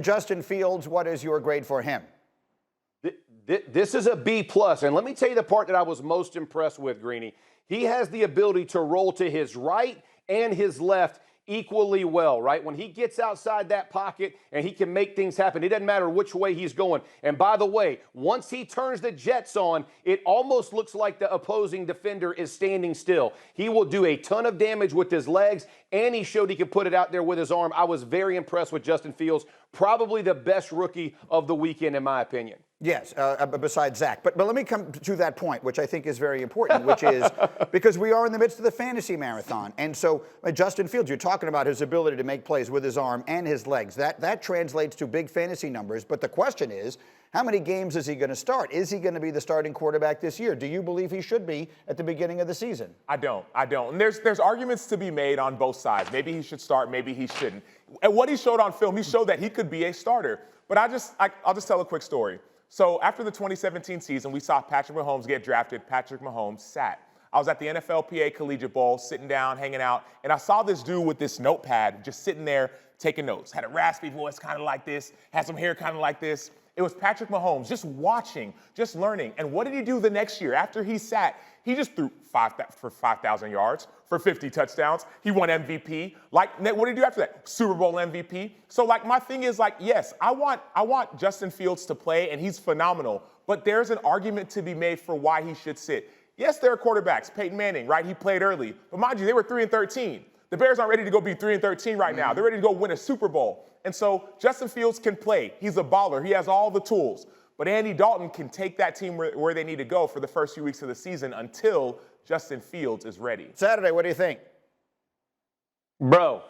Justin Fields, what is your grade for him? This is a B+, and let me tell you the part that I was most impressed with, Greeny. He has the ability to roll to his right and his left equally well, right? When he gets outside that pocket and he can make things happen, it doesn't matter which way he's going. And by the way, once he turns the jets on, it almost looks like the opposing defender is standing still. He will do a ton of damage with his legs, and he showed he could put it out there with his arm. I was very impressed with Justin Fields, probably the best rookie of the weekend, in my opinion. Yes, besides Zach. But let me come to that point, which I think is very important, which is because we are in the midst of the fantasy marathon. And so Justin Fields, you're talking about his ability to make plays with his arm and his legs. That translates to big fantasy numbers. But the question is, how many games is he going to start? Is he going to be the starting quarterback this year? Do you believe he should be at the beginning of the season? I don't. And there's arguments to be made on both sides. Maybe he should start, maybe he shouldn't. And what he showed on film, he showed that he could be a starter. But I'll just tell a quick story. So after the 2017 season, we saw Patrick Mahomes get drafted. Patrick Mahomes sat. I was at the NFLPA Collegiate Bowl, sitting down, hanging out, and I saw this dude with this notepad just sitting there taking notes. Had a raspy voice kind of like this, had some hair kind of like this. It was Patrick Mahomes just watching, just learning. And what did he do the next year? After he sat, he just threw for 5,000 yards, for 50 touchdowns. He won MVP. Like, what did he do after that? Super Bowl MVP. So, like, my thing is, like, yes, I want Justin Fields to play, and he's phenomenal. But there's an argument to be made for why he should sit. Yes, there are quarterbacks. Peyton Manning, right? He played early. But mind you, they were 3-13. The Bears aren't ready to go be 3-13 right now. They're ready to go win a Super Bowl. And so Justin Fields can play. He's a baller. He has all the tools. But Andy Dalton can take that team where they need to go for the first few weeks of the season until Justin Fields is ready. Saturday, what do you think? Bro,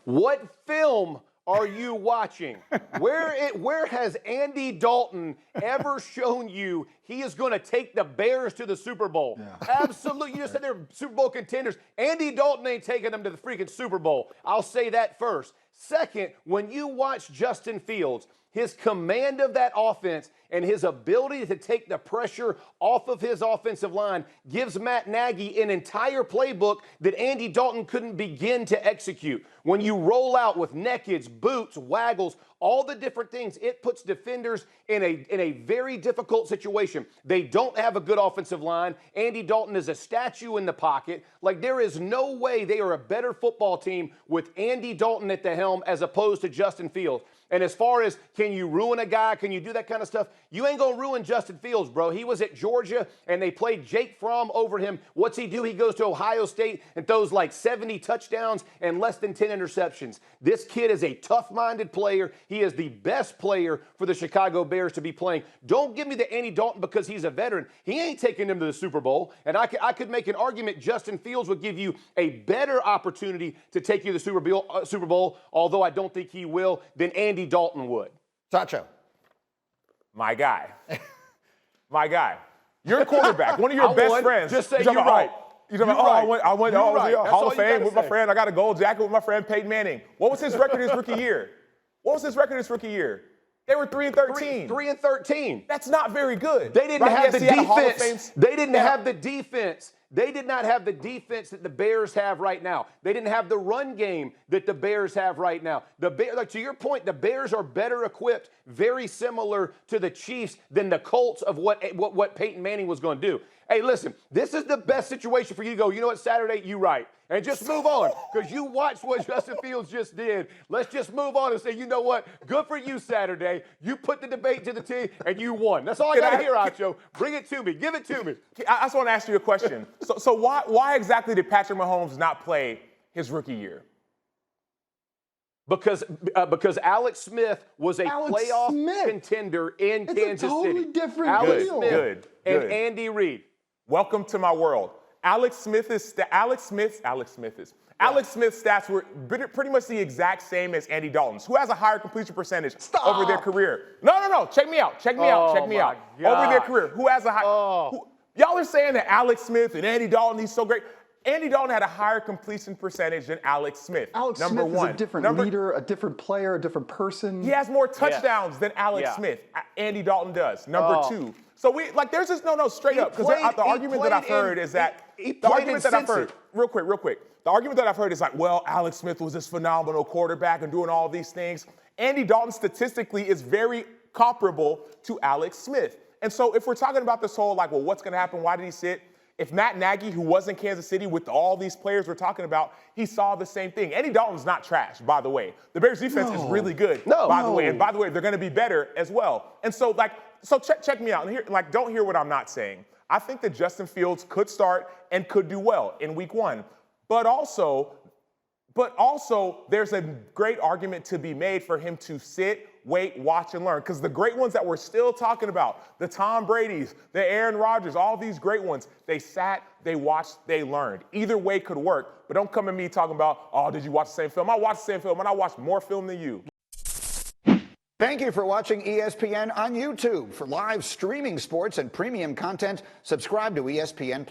what film are you watching? Where has Andy Dalton ever shown you he is going to take the Bears to the Super Bowl? Yeah. Absolutely. You just said they're Super Bowl contenders. Andy Dalton ain't taking them to the freaking Super Bowl. I'll say that first. Second, when you watch Justin Fields, his command of that offense and his ability to take the pressure off of his offensive line gives Matt Nagy an entire playbook that Andy Dalton couldn't begin to execute. When you roll out with neckage, boots, waggles, all the different things, it puts defenders in a very difficult situation. They don't have a good offensive line. Andy Dalton is a statue in the pocket. Like, there is no way they are a better football team with Andy Dalton at the helm as opposed to Justin Fields. And as far as can you ruin a guy, can you do that kind of stuff, you ain't going to ruin Justin Fields, bro. He was at Georgia, and they played Jake Fromm over him. What's he do? He goes to Ohio State and throws like 70 touchdowns and less than 10 interceptions. This kid is a tough-minded player. He is the best player for the Chicago Bears to be playing. Don't give me the Andy Dalton because he's a veteran. He ain't taking them to the Super Bowl. And I could make an argument Justin Fields would give you a better opportunity to take you to the Super Bowl, although I don't think he will, than Andy Dalton would. Acho. My guy. My guy. You're a quarterback. One of your best friends. Just say you're right. You're talking about, I went Hall of Fame with my friend. I got a gold jacket with my friend Peyton Manning. What was his record his rookie year? They were 3-13. 3-13. That's not very good. They didn't have the defense. They didn't have the defense. They did not have the defense that the Bears have right now. They didn't have the run game that the Bears have right now. Like, to your point, the Bears are better equipped, very similar to the Chiefs than the Colts of what Peyton Manning was going to do. Hey, listen, this is the best situation for you to go, you know what, Saturday, you right. And just move on, because you watched what Justin Fields just did. Let's just move on and say, you know what, good for you, Saturday. You put the debate to the team, and you won. That's all I got to hear, Acho. Bring it to me. Give it to me. I just want to ask you a question. So why exactly did Patrick Mahomes not play his rookie year? Because Alex Smith was a playoff contender in Kansas City. It's a totally different deal. Good. And Andy Reid. Welcome to my world. Alex Smith's stats were pretty much the exact same as Andy Dalton's, who has a higher completion percentage over their career. No. Check me out. Over their career, who has a high? Y'all are saying that Alex Smith and Andy Dalton, he's so great. Andy Dalton had a higher completion percentage than Alex Smith. Alex Smith is a different leader, a different player, a different person. He has more touchdowns than Alex Smith. Andy Dalton does. Number two. So there's this straight up, because the argument that I've heard is that real quick. The argument that I've heard is like, well, Alex Smith was this phenomenal quarterback and doing all these things. Andy Dalton statistically is very comparable to Alex Smith. And so if we're talking about this whole, like, well, what's going to happen? Why did he sit? If Matt Nagy, who was in Kansas City with all these players we're talking about, he saw the same thing. Andy Dalton's not trash, by the way. The Bears defense is really good, by the way. And by the way, they're going to be better as well. And so, check me out. And here, don't hear what I'm not saying. I think that Justin Fields could start and could do well in week 1. But also, there's a great argument to be made for him to sit, wait, watch, and learn. Because the great ones that we're still talking about, the Tom Bradys, the Aaron Rodgers, all these great ones, they sat, they watched, they learned. Either way could work. But don't come at me talking about, oh, did you watch the same film? I watched the same film, and I watched more film than you. Thank you for watching ESPN on YouTube. For live streaming sports and premium content, subscribe to ESPN+.